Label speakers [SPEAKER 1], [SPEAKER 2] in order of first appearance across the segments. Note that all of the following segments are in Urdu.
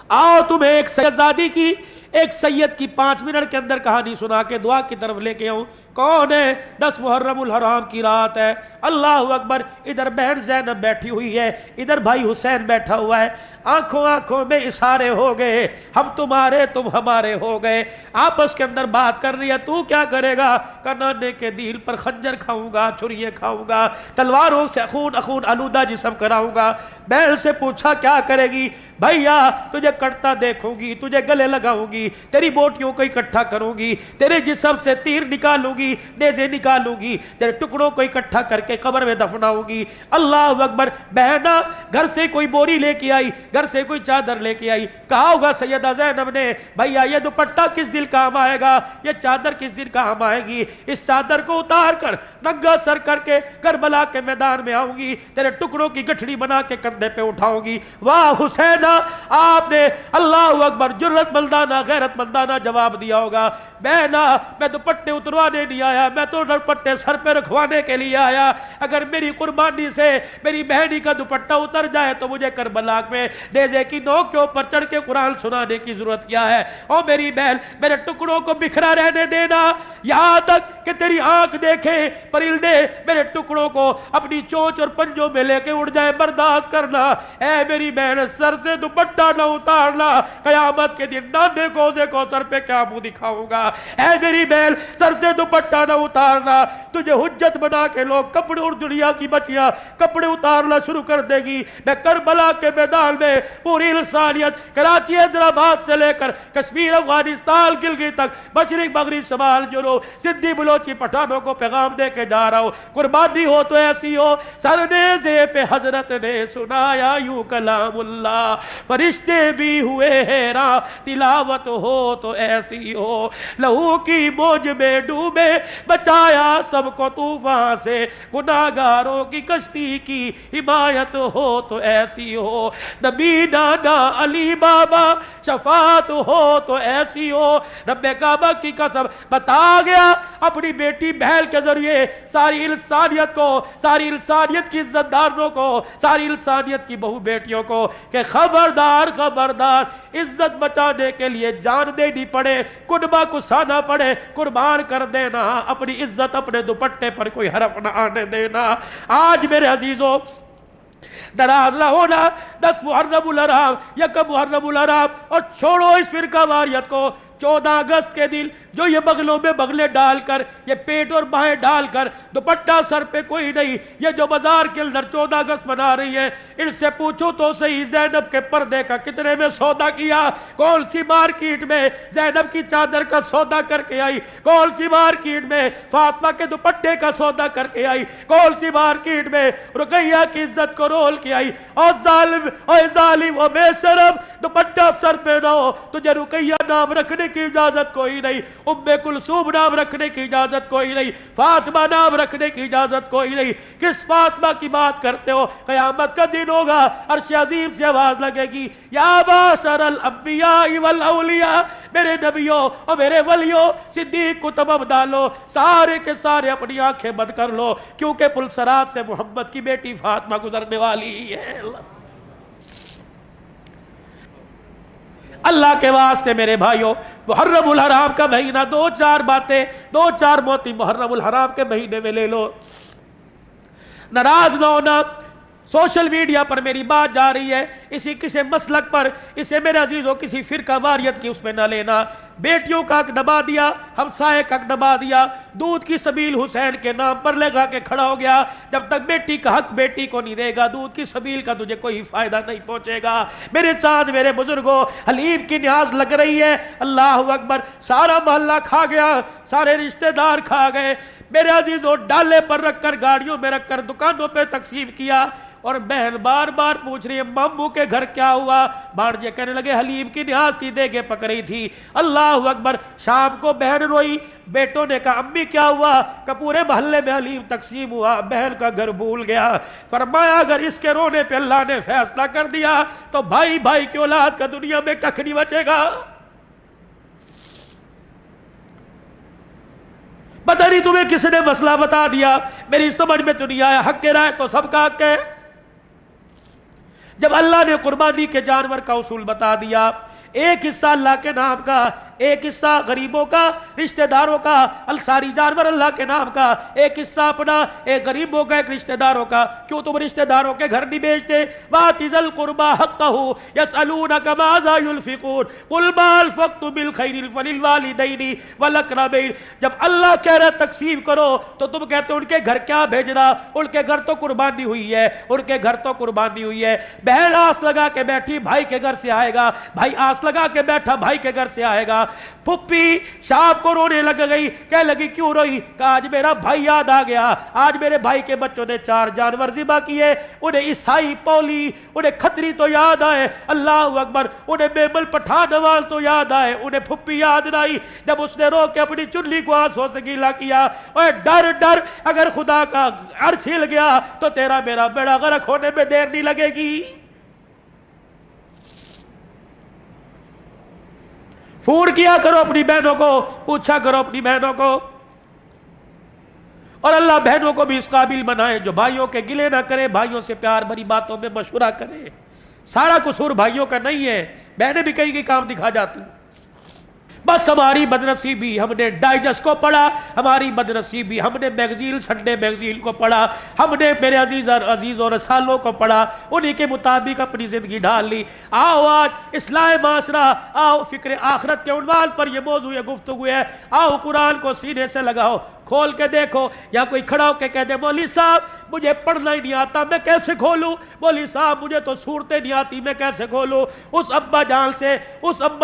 [SPEAKER 1] آؤ تمہیں ایک سیدزادی کی، ایک سید کی 5 منٹ کے اندر کہانی سنا کے دعا کی طرف لے کے آؤں۔ کون ہے؟ 10 محرم الحرام کی رات ہے، اللہ اکبر۔ ادھر بہن زینب بیٹھی ہوئی ہے، ادھر بھائی حسین بیٹھا ہوا ہے، آنکھوں آنکھوں میں اشارے ہو گئے، ہم تمہارے تم ہمارے ہو گئے، آپس کے اندر بات کر رہی ہے۔ تو کیا کرے گا؟ نانے کے دل پر خنجر کھاؤں گا، چھریے کھاؤں گا، تلواروں سے خون آلودہ جسم کراؤں گا۔ بہن سے پوچھا کیا کرے گی؟ بھیا تجھے کٹتا دیکھوں گی، تجھے گلے لگاؤں گی، تیری بوٹیوں کو اکٹھا کروں گی، تیرے جسم سے تیر نکالوں گی، نیزے نکالوں گی، تیرے ٹکڑوں کو اکٹھا کر کے قبر میں دفناؤں گی۔ اللہ اکبر۔ بہنا گھر سے کوئی بوری لے کے آئی، گھر سے کوئی چادر لے کے آئی، کہا ہوگا سیدہ زینب نے بھیا یہ دوپٹہ کس دن کام آئے گا، یہ چادر کس دن کام آئے گی، اس چادر کو اتار کر ننگا سر کر کے کربلا کے میدان میں آؤں گی، تیرے ٹکڑوں کی گٹھڑی بنا کے کندھے پہ اٹھاؤں گی۔ واہ حسین، آپ نے اللہ اکبر جرت مندانہ غیرت مندانہ جواب دیا ہوگا۔ بہنا میں دوپٹے اتروانے نہیں آیا، میں تو دوپٹے سر پہ رکھوانے کے لیے آیا۔ اگر میری قربانی سے میری بہنی کا دوپٹہ اتر جائے تو مجھے کربلا میں نیزے کی نوک کے اوپر چڑھ کے قرآن سنانے کی ضرورت کیا ہے؟ او میری بہن، میرے ٹکڑوں کو بکھرا رہنے دینا، یہاں تک کہ تیری آنکھ دیکھے پرندے میرے ٹکڑوں کو اپنی چونچ اور پنجوں میں لے کے اڑ جائے، برداشت کرنا۔ اے میری بہن، سر سے دوپٹہ نہ اتارنا، قیامت کے دن نانے کوزے کو سر پہ کیا منہ دکھاؤں گا۔ اے میری بہن، سر سے دوپٹہ نہ اتارنا، تجھے حجت بنا کے لوگ کپڑے اور دنیا کی بچیاں کپڑے اتارنا شروع کر دے گی۔ میں کربلا کے میدان میں پوری انسانیت، کراچی حیدرآباد سے لے کر کشمیر، افغانستان، گلگت تک، مشرق مغرب شمال جنوب، سندھی بلوچی پٹھانوں کو پیغام دے کے جا رہا ہوں۔ قربانی ہو تو ایسی ہو، سر نیزے پہ حضرت نے سنایا یوں کلام اللہ، فرشتے بھی ہوئے حیران، تلاوت ہو تو ایسی ہو، لہو کی موج میں ڈوبے بچایا سب کو طوفان سے، گناہگاروں کی کشتی کی حمایت ہو تو ایسی ہو، نبی نانا علی بابا شفاعت ہو تو ایسی ہو۔ رب کعبہ کی قسم بتا گیا اپنی بیٹی بہل کے ذریعے ساری انسانیت کو، ساری انسانیت کی عزت داروں کو، ساری انسانیت کی بہو بیٹیوں کو کہ خبردار خبردار، عزت بچانے کے لیے جان دینی پڑے، کنبہ کسانا پڑے، قربان کر دینا، اپنی عزت اپنے دوپٹے پر کوئی حرف نہ آنے دینا۔ آج میرے عزیزوں ناراض نہ ہونا، 10 محرم الحرام، 1 محرم الحرام، اور چھوڑو اس فرقہ واریت کو۔ 14 اگست کے دن جو یہ بغلوں میں بغلے ڈال کر، یہ پیٹ اور بائیں ڈال کر، دوپٹہ سر پہ کوئی نہیں، یہ جو بازار کے اندر 14 اگست منا رہی ہے، ان سے پوچھو تو صحیح زینب کے پردے کا کتنے میں سودا کیا؟ کون سی مارکیٹ میں زینب کی چادر کا سودا کر کے آئی؟ کون سی مارکیٹ میں فاطمہ کے دوپٹے کا سودا کر کے آئی؟ کون سی مارکیٹ میں رقیہ کی عزت کو رول کے آئی؟ اور ظالم و بے شرم، دوپٹہ سر پہ نہ ہو، تجھے رقیہ نام رکھنے کی اجازت کوئی نہیں، ام کلثوم نام رکھنے کی اجازت کوئی نہیں، فاطمہ نام رکھنے کی اجازت کوئی نہیں۔ کس فاطمہ کی بات کرتے ہو؟ قیامت کا دن ہوگا، عرش عظیم سے آواز لگے گی، یا معشر الانبیاء والاولیاء، میرے نبیوں اور میرے ولیوں، صدیق کو تمام ڈالو، سارے کے سارے اپنی آنکھیں بند کر لو، کیونکہ پلسرات سے محمد کی بیٹی فاطمہ گزرنے والی ہے۔ اللہ کے واسطے میرے بھائیوں، محرم الحرام کا مہینہ، 2-4 باتیں، 2-4 موتی محرم الحرام کے مہینے میں لے لو۔ ناراض نہ ہونا، سوشل میڈیا پر میری بات جا رہی ہے، کسی مسلک پر، اسے میرے عزیزوں کسی فرقہ واریت کی اس میں نہ لینا۔ بیٹیوں کا حق دبا دیا، ہمسائے کا حق دبا دیا، دودھ کی سبیل حسین کے نام پر لگا کے کھڑا ہو گیا۔ جب تک بیٹی کا حق بیٹی کو نہیں دے گا، دودھ کی سبیل کا تجھے کوئی فائدہ نہیں پہنچے گا۔ میرے چاند، میرے بزرگوں، حلیم کی نیاز لگ رہی ہے، اللہ اکبر، سارا محلہ کھا گیا، سارے رشتہ دار کھا گئے۔ میرے عزیزوں ڈالے پر رکھ کر، گاڑیوں میں رکھ کر دکانوں پہ تقسیم کیا، اور بہن بار بار پوچھ رہی ہے ماموں کے گھر کیا ہوا؟ بھانجے کہنے لگے حلیم کی نیاز تھی، دے کے پک رہی تھی۔ اللہ اکبر۔ شام کو بہن روئی، بیٹوں نے کہا امی کیا ہوا؟ کہ پورے محلے میں حلیم تقسیم ہوا، بہن کا گھر بھول گیا۔ فرمایا اگر اس کے رونے پہ اللہ نے فیصلہ کر دیا تو بھائی بھائی کی اولاد کا دنیا میں ککھ نہیں بچے گا۔ پتہ نہیں تمہیں کس نے مسئلہ بتا دیا، میری سمجھ میں تو نہیں آیا۔ حق کے رائے تو سب کا حق ہے۔ جب اللہ نے قربانی کے جانور کا اصول بتا دیا، ایک حصہ اللہ کے نام کا، ایک حصہ غریبوں کا، رشتہ داروں کا، ساری جانور اللہ کے نام کا، ایک حصہ اپنا، ایک غریبوں کا، ایک رشتہ داروں کا۔ کیوں تم رشتہ داروں کے گھر نہیں بیچتے؟ وَآتِ ذَا الْقُرْبَىٰ حَقَّهُ يَسْأَلُونَكَ مَاذَا يُنْفِقُونَ قُلْ مَا أَنفَقْتُم مِّنْ خَيْرٍ فَلِلْوَالِدَيْنِ وَالْأَقْرَبَيْنِ۔ جب اللہ کہہ رہا ہے تقسیم کرو تو تم کہتے ہو ان کے گھر کیا بھیجنا، ان کے گھر تو قربانی ہوئی ہے، ان کے گھر تو قربانی ہوئی ہے۔ بہن آس لگا کے بیٹھی بھائی کے گھر سے آئے گا، بھائی آس لگا کے بیٹھا بھائی کے گھر سے آئے گا۔ پھپھی شام کو رونے لگ گئی، کہہ لگی کیوں روئی؟ کہا آج میرا بھائی یاد آ گیا، آج میرے بھائی کے بچوں نے 4 جانور ذبح کیے، انہیں عیسائی پولی، انہیں کھتری تو یاد آئے، اللہ اکبر، انہیں بیبل پٹھان نواز تو یاد آئے، انہیں پھپھی یاد نہ آئی۔ جب اس نے رو کے اپنی چنلی کو آنسوں سے گیلا کیا، اوے ڈر ڈر، اگر خدا کا عرش ہل گیا تو تیرا میرا بیڑا غرق ہونے میں دیر نہیں لگے گی۔ فون کیا کرو اپنی بہنوں کو، پوچھا کرو اپنی بہنوں کو، اور اللہ بہنوں کو بھی اس قابل بنائے جو بھائیوں کے گلے نہ کرے، بھائیوں سے پیار بھری باتوں میں مشورہ کرے۔ سارا قصور بھائیوں کا نہیں ہے، بہنیں بھی کئی کام دکھا جاتی ہیں۔ بس ہماری بدنصیبی ہم نے ڈائجسٹ کو پڑھا، ہماری بدنصیبی ہم نے میگزین، سنڈے میگزین کو پڑھا، ہم نے میرے عزیز اور رسالوں کو پڑھا، انہی کے مطابق اپنی زندگی ڈال لی۔ آؤ آج اصلاح معاشرہ، آؤ فکر آخرت کے عنوان پر یہ موضوع گفتگو ہے، آؤ قرآن کو سینے سے لگاؤ، کھول کے دیکھو۔ یا کوئی کھڑا ہو کے کہہ دے مولوی صاحب مجھے پڑھنا ہی نہیں آتا، میں کیسے کھولوں؟ مولوی صاحب مجھے تو صورتیں نہیں آتی، میں کیسے کھولوں؟ اس ابا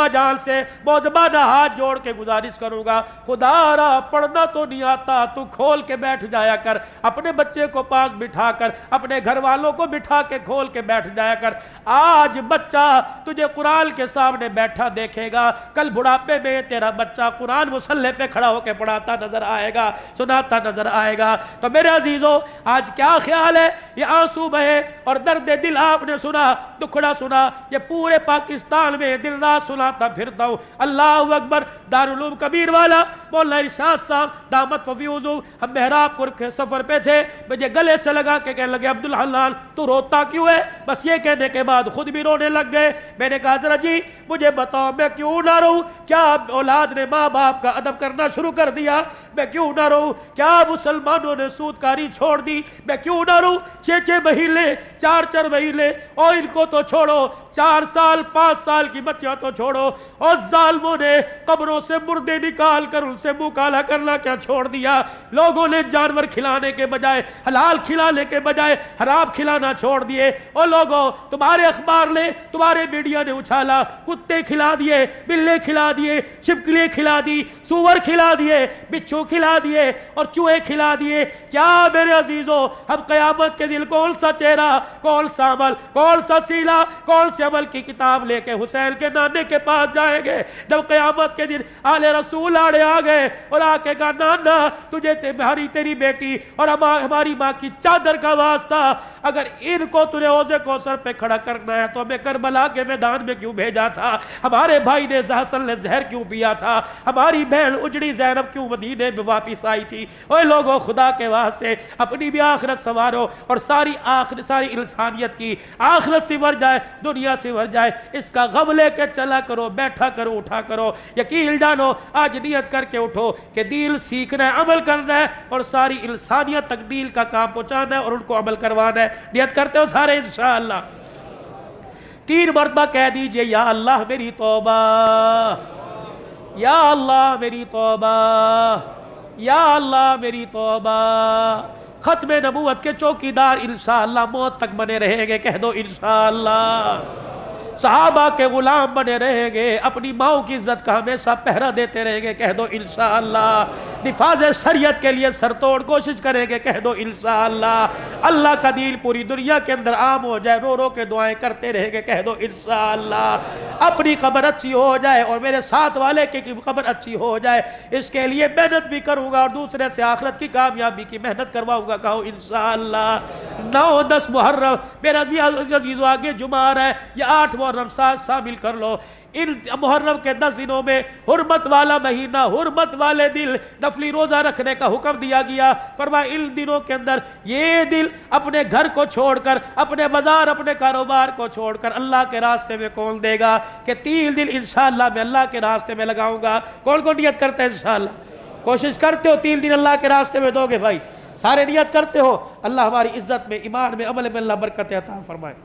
[SPEAKER 1] جان سے موجبانہ ہاتھ جوڑ کے گزارش کروں گا، خدا را پڑھنا تو نہیں آتا، تو کھول کے بیٹھ جایا کر، اپنے بچے کو پاس بٹھا کر، اپنے گھر والوں کو بٹھا کے کھول کے بیٹھ جایا کر۔ آج بچہ تجھے قرآن کے سامنے بیٹھا دیکھے گا، کل بڑھاپے میں تیرا بچہ قرآن مصلی پہ کھڑا ہو کے پڑھاتا نظر آئے گا، سناتا نظر آئے گا۔ تو میرے عزیزوں آج کیا خیال ہے؟ یہ آنسو بہے اور درد دل آپ نے سنا، دکھڑا سنا، یہ پورے پاکستان میں دن رات سناتا پھرتا ہوں۔ اللہ اکبر۔ دارالعلوم کبیر والا مولانا ارشاد صاحب دامت ففیوزو، ہم محراب کو رکھے سفر پہ تھے، مجھے گلے سے لگا کے کہنے لگے عبدالحنان تو روتا کیوں ہے؟ بس یہ کہنے کے بعد خود بھی رونے لگ گئے۔ میں نے کہا ذرا جی مجھے بتاؤ میں کیوں نہ رہوں؟ کیا اولاد نے ماں باپ کا ادب کرنا شروع کر دیا؟ میں کیوں نہ رہوں؟ کیا مسلمانوں نے سود کاری چھوڑ دی؟ میں کیوں نہ رہوں؟ 6 مہینے 4 مہینے، اور ان کو تو چھوڑو، 4 سال 5 سال کی بچیاں تو چھوڑو، اور ظالموں نے قبروں سے مردے نکال کر ان سے منہ کالا کرنا کیا چھوڑ دیا؟ لوگوں نے جانور کھلانے کے بجائے، حلال کھلانے کے بجائے حرام کھلانا چھوڑ دیے۔ اور لوگوں تمہارے اخبار نے، تمہارے میڈیا نے اچھالا، کتے کھلا دیے، بلے کھلا دیے، چھپکلیاں کھلا دی، سور کھلا دیے، بچھو کھلا دیے اور چوہے کھلا دیے۔ کیا میرے عزیزوں ہم قیامت کے دن کون سا چہرہ، کون سا عمل، کون سا سیلا، کون سے عمل کی کتاب لے کے حسین کے نانے کے پاس جائیں گے؟ جب قیامت کے دن آل رسول آڑے آ گئے اور آ کے کہا نانا تجھے تیری بیٹی اور ہماری ماں کی چادر کا واسطہ، اگر ان کو تجھے حوض کوثر پہ کھڑا کرنا ہے تو ہمیں کربلا کے میدان میں کیوں بھیجا تھا؟ ہمارے بھائی نے حسن نے زہر کیوں پیا تھا؟ ہماری بہن اجڑی زینب کیوں مدینے میں واپس آئی تھی؟ اوے لوگوں خدا کے واسطے اپنی بھی آخرت سنوارو، اور ساری انسانیت کی آخرت سنور جائے، دنیا سنور جائے، اس کا غم لے کے چلا کرو، بیٹھا کرو، اٹھا کرو۔ یقین جانو آج نیت کر کے اٹھو کہ دین سیکھنا ہے، عمل کرنا ہے، اور ساری انسانیت تک دین کا کام پہنچانا ہے اور ان کو عمل کروانا ہے۔ نیت کرتے ہو سارے انشاءاللہ؟ 3 مرتبہ کہہ دیجئے یا اللہ میری توبہ، یا اللہ میری توبہ، یا اللہ میری توبہ۔ ختم نبوت کے چوکیدار انشاءاللہ موت تک بنے رہیں گے، کہہ دو انشاءاللہ۔ صحابہ کے غلام بنے رہیں گے، اپنی ماؤں کی عزت کا ہمیشہ پہرا دیتے رہیں گے، کہہ دو انشاءاللہ۔ نفاذ شریعت کے لیے سر توڑ کوشش کریں گے، کہہ دو انشاءاللہ۔ اللہ کا دین پوری دنیا کے اندر عام ہو جائے، رو رو کے دعائیں کرتے رہیں گے، کہہ دو انشاءاللہ۔ اپنی قبر اچھی ہو جائے اور میرے ساتھ والے کی قبر اچھی ہو جائے، اس کے لیے محنت بھی کروں گا اور دوسرے سے آخرت کی کامیابی کی محنت کرواؤں گا، کہو انشاءاللہ۔ 9-10 محرم میرا بھی عزیزو آگے جمعہ ہے، یہ 8 محرم ساتھ شامل کر لو۔ ان محرم کے 10 دنوں میں حرمت والا مہینہ، حرمت والے دل، نفلی روزہ رکھنے کا حکم دیا گیا۔ فرمایا ان دنوں کے اندر یہ دل اپنے گھر کو چھوڑ کر، اپنے بازار، اپنے کاروبار کو چھوڑ کر اللہ کے راستے میں کون دے گا کہ 3 دن انشاءاللہ میں اللہ کے راستے میں لگاؤں گا؟ کون کون نیت کرتے ہیں انشاءاللہ؟ کوشش کرتے ہو 3 دن اللہ کے راستے میں دو گے بھائی؟ سارے نیت کرتے ہو؟ اللہ ہماری عزت میں، ایمان میں، عمل میں اللہ برکت عطا فرمائے۔